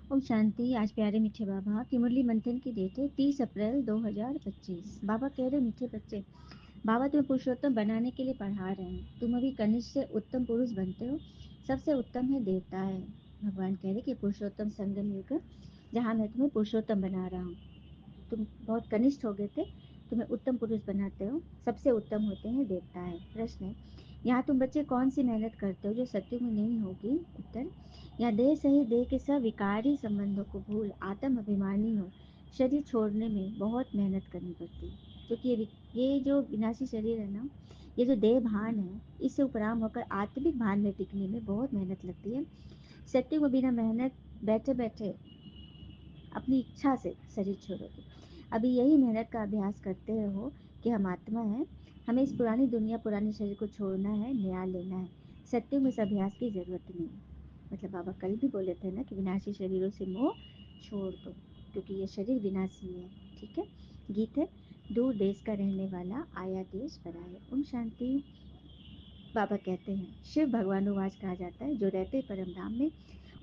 ओम शांति। आज प्यारे मीठे बाबा की मुरली मंथन की डेट है 30 अप्रैल 2025। बाबा कह रहे मीठे बच्चे, बाबा तुम्हें पुरुषोत्तम बनाने के लिए पढ़ा रहे हैं। तुम अभी कनिष्ठ से उत्तम पुरुष बनते हो। सबसे उत्तम है देवता है। भगवान कह रहे कि पुरुषोत्तम संगम युग है, जहाँ मैं तुम्हें पुरुषोत्तम बना रहा हूँ। तुम बहुत कनिष्ठ हो गए थे, तुम्हें उत्तम पुरुष बनाते हो। सबसे उत्तम होते हैं देवता है। प्रश्न है, यहाँ तुम बच्चे कौन सी मेहनत करते हो जो सत्युग में नहीं होगी? उत्तर, यहाँ देह सही देह के सब विकारी संबंधों को भूल आत्म अभिमानी हो शरीर छोड़ने में बहुत मेहनत करनी पड़ती है। क्योंकि ये जो विनाशी शरीर है ना, ये जो देह भान है, इससे उपराम होकर आत्मिक भान में टिकने में बहुत मेहनत लगती है। सत्युग में बिना मेहनत बैठे बैठे अपनी इच्छा से शरीर छोड़ोगे। अभी यही मेहनत का अभ्यास करते रहो कि हम आत्मा है, हमें इस पुरानी दुनिया पुराने शरीर को छोड़ना है, नया लेना है। सत्य में इस अभ्यास की जरूरत नहीं। मतलब बाबा कल भी बोले थे ना कि विनाशी शरीरों से मोह छोड़ दो, क्योंकि ये शरीर विनाशी है। ठीक है। गीत है, दूर देश का रहने वाला आया देश पर आए। ओम शांति। बाबा कहते हैं शिव भगवानुवास कहा जाता है, जो रहते परम धाम में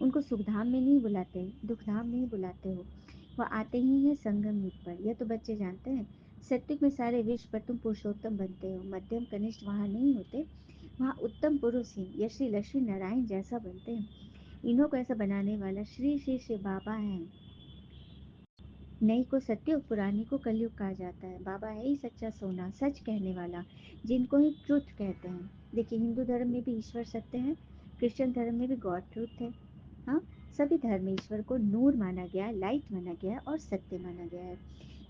उनको सुख धाम में नहीं बुलाते, दुख धाम नहीं बुलाते हो, वह आते ही है संगम युग पर। यह तो बच्चे जानते हैं। सत्युग में सारे विश्व पर तुम पुरुषोत्तम बनते हो। मध्यम कनिष्ठ वहाँ नहीं होते, वहाँ उत्तम पुरुष ही यश्री लक्ष्मी नारायण जैसा बनते हैं। इन्हों को ऐसा बनाने वाला श्री श्री श्री बाबा है। नई को सत्युग, पुरानी को कलयुग कहा जाता है। बाबा है ही सच्चा सोना, सच कहने वाला, जिनको ही ट्रुथ कहते हैं। देखिए, हिंदू धर्म में भी ईश्वर सत्य है, क्रिश्चियन धर्म में भी गॉड ट्रुथ है। हाँ, सभी धर्म में ईश्वर को नूर माना गया है, लाइट माना गया है और सत्य माना गया है,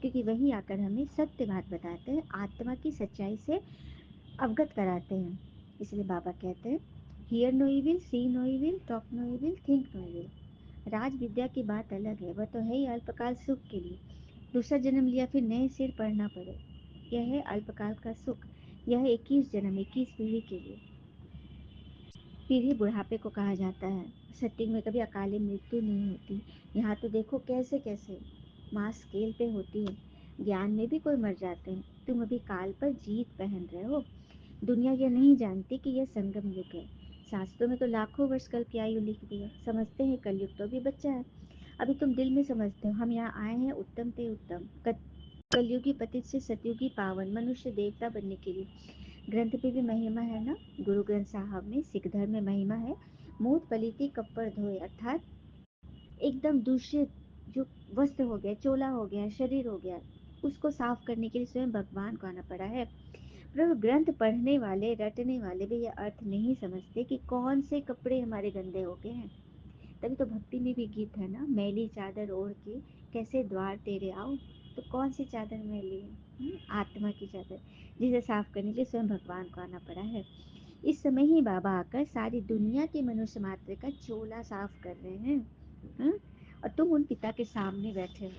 क्योंकि वही आकर हमें सत्य बात बताते हैं, आत्मा की सच्चाई से अवगत कराते हैं। इसलिए बाबा कहते हैं, hear no evil, see no evil, talk no evil, think no evil. राज विद्या की बात अलग है, वह तो है ही अल्पकाल सुख के लिए। दूसरा जन्म लिया फिर नए सिर पढ़ना पड़े, यह है अल्पकाल का सुख। यह 21 जन्म 21 पीढ़ी के लिए। पीढ़ी बुढ़ापे को कहा जाता है। सत्युग में कभी अकाले मृत्यु नहीं होती। यहाँ तो देखो कैसे कैसे मास स्केल पे होती है। ज्ञान में भी कोई मर जाते हैं। तुम अभी काल पर जीत पहन रहे हो। दुनिया यह नहीं जानती कि यह संगम युग है। शास्त्रों में तो लाखों वर्ष कल की आयु लिख दी है। समझते हैं कलयुग तो अभी बच्चा है। अभी तुम दिल में समझते हो हम यहाँ आए हैं उत्तम ते उत्तम, कलयुगी पतित से सतयुगी पावन मनुष्य देवता बनने के लिए। ग्रंथ पे भी महिमा है ना। गुरु ग्रंथ साहब में सिख धर्म में महिमा है, मूत पलीती कपड़ धोए, अर्थात एकदम दूषित जो वस्त्र हो गया, चोला हो गया, शरीर हो गया, उसको साफ करने के लिए स्वयं भगवान को आना पड़ा है। प्रभु ग्रंथ पढ़ने वाले रटने वाले भी यह अर्थ नहीं समझते कि कौन से कपड़े हमारे गंदे हो गए हैं। तभी तो भक्ति में भी गीत है ना, मैली चादर ओढ़ के कैसे द्वार तेरे आओ। तो कौन सी चादर मैली है? आत्मा की चादर, जिसे साफ करने के लिए स्वयं भगवान को आना पड़ा है। इस समय ही बाबा आकर सारी दुनिया के मनुष्य मात्र का चोला साफ कर रहे हैं। हाँ? और तुम उन पिता के सामने बैठे हो,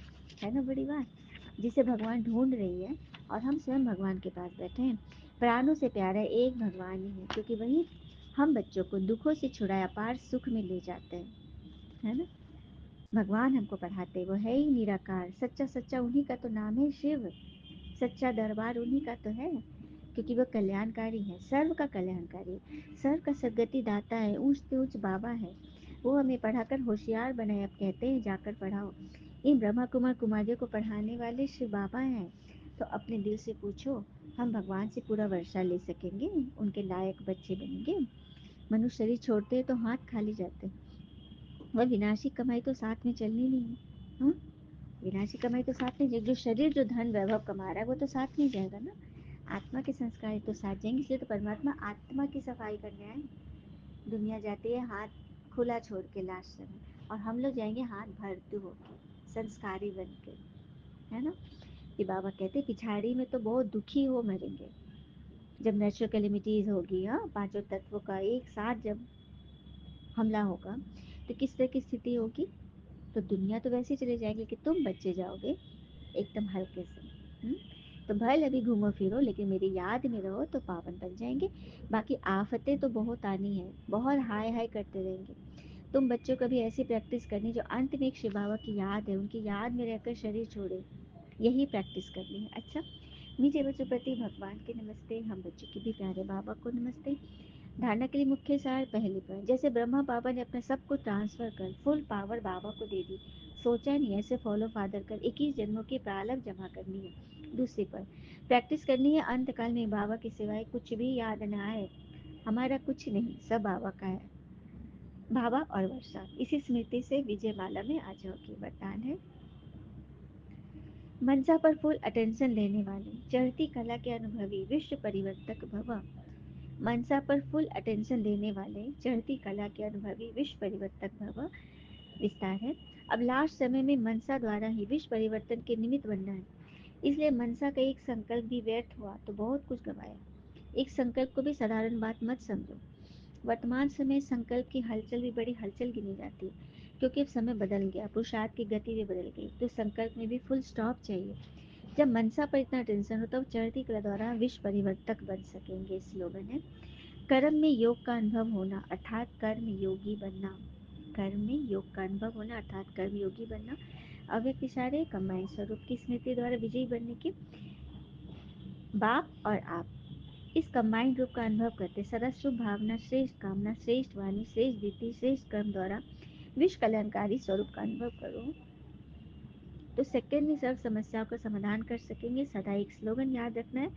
है ना बड़ी बात, जिसे भगवान ढूंढ रही है। और हम स्वयं भगवान के पास बैठे हैं। प्राणों से प्यारा एक भगवान ही है, क्योंकि वही हम बच्चों को दुखों से छुड़ाए अपार सुख में ले जाते हैं, है ना। भगवान हमको पढ़ाते, वो है ही निराकार, सच्चा सच्चा उन्हीं का तो नाम है शिव। सच्चा दरबार उन्हीं का तो है, क्योंकि वह कल्याणकारी है, सर्व का कल्याणकारी, सर्व का सदगति दाता है, ऊंच से ऊंच बाबा है। वो हमें पढ़ाकर होशियार बनाए। अब कहते हैं जाकर पढ़ाओ। इन ब्रह्मा कुमार कुमारियों को पढ़ाने वाले शिव बाबा हैं। तो अपने दिल से पूछो, हम भगवान से पूरा वर्षा ले सकेंगे? उनके लायक बच्चे बनेंगे? मनुष्य शरीर छोड़ते हैं तो हाथ खाली जाते हैं। वह विनाशी कमाई तो साथ में चलनी नहीं है। हाँ, विनाशी कमाई तो साथ में, जो शरीर जो धन वैभव कमा रहा है वो तो साथ नहीं जाएगा ना। आत्मा के संस्कार तो साथ जाएंगे। इसलिए तो परमात्मा आत्मा की सफाई करने आए। दुनिया जाती है हाथ खुला छोड़ के लाश समय, और हम लोग जाएंगे हाथ भरते होके, संस्कारी बन के, है ना। ये बाबा कहते पिछाड़ी में तो बहुत दुखी हो मरेंगे। जब नेचुरल कैलेमिटीज होगी, हाँ, पांचों तत्वों का एक साथ जब हमला होगा, तो किस तरह की स्थिति होगी। तो दुनिया तो वैसे ही चले जाएगी, लेकिन तुम बच्चे जाओगे एकदम हल्के से। हम्म? तो भले अभी घूमो फिरो, लेकिन मेरी याद में रहो तो पावन बन जाएंगे। बाकी आफतें तो बहुत आनी है, बहुत हाय हाय करते रहेंगे। तुम बच्चों को भी ऐसी प्रैक्टिस करनी जो अंत में एक शिव बाबा की याद है, उनकी याद में रहकर शरीर छोड़े। यही प्रैक्टिस करनी है। अच्छा, मीठे बच्चों प्रति भगवान के नमस्ते, हम बच्चों के भी प्यारे बाबा को नमस्ते। धारणा के लिए मुख्य सार पहली पर, जैसे ब्रह्मा बाबा ने अपना सब कुछ ट्रांसफर कर फुल पावर बाबा को दे दी, सोचा नहीं ऐसे फॉलो फादर कर 21 जन्मों की प्रारब्ध जमा करनी है। दूसरी पर, प्रैक्टिस करनी है अंत काल में बाबा के सिवाय कुछ भी याद ना आए, हमारा कुछ नहीं सब बाबा का है। भावा और वर्षा, इसी स्मृति से विजय माला में आ जाओगे। वरदान है, मनसा पर फुल अटेंशन लेने वाले चढ़ती कला के अनुभवी विश्व परिवर्तक भव। मनसा पर फुल अटेंशन लेने वाले चढ़ती कला के अनुभवी विश्व परिवर्तक भव। विस्तार है, अब लास्ट समय में मनसा द्वारा ही विश्व परिवर्तन के निमित्त बनना है, इसलिए मनसा का एक संकल्प भी व्यर्थ हुआ तो बहुत कुछ गवाया। एक संकल्प को भी साधारण बात मत समझो। वर्तमान समय संकल्प की हलचल भी बड़ी हलचल गिनी जाती है, क्योंकि अब समय बदल गया, पुरुषार्थ की गति भी बदल गई, तो संकल्प में भी फुल स्टॉप चाहिए। जब मनसा पर इतना टेंशन हो तब चढ़ती कला द्वारा विश्व परिवर्तक बन सकेंगे। स्लोगन है, कर्म में योग का अनुभव होना अर्थात कर्म योगी बनना। कर्म में योग का अनुभव होना अर्थात कर्म योगी बनना। अव्यक्त इशारे कंबाइन स्वरूप की स्मृति द्वारा विजयी बनने के बाप और आप इस कंबाइंड रूप का अनुभव करते सदा शुभ भावना, श्रेष्ठ कामना, श्रेष्ठ वाणी, श्रेष्ठ रीति, श्रेष्ठ कर्म द्वारा विश्व कल्याणकारी स्वरूप का अनुभव करो, तो सेकंड में सर्व समस्याओं का समाधान कर सकेंगे। सदा एक स्लोगन याद रखना है,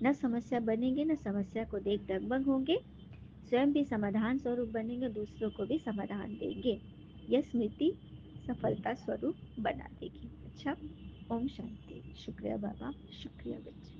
न समस्या बनेंगे न समस्या को देख डगमग होंगे, स्वयं भी समाधान स्वरूप बनेंगे, दूसरों को भी समाधान देंगे। यह स्मृति सफलता स्वरूप बना देगी। अच्छा, ओम शांति। शुक्रिया बाबा, शुक्रिया बच्चे।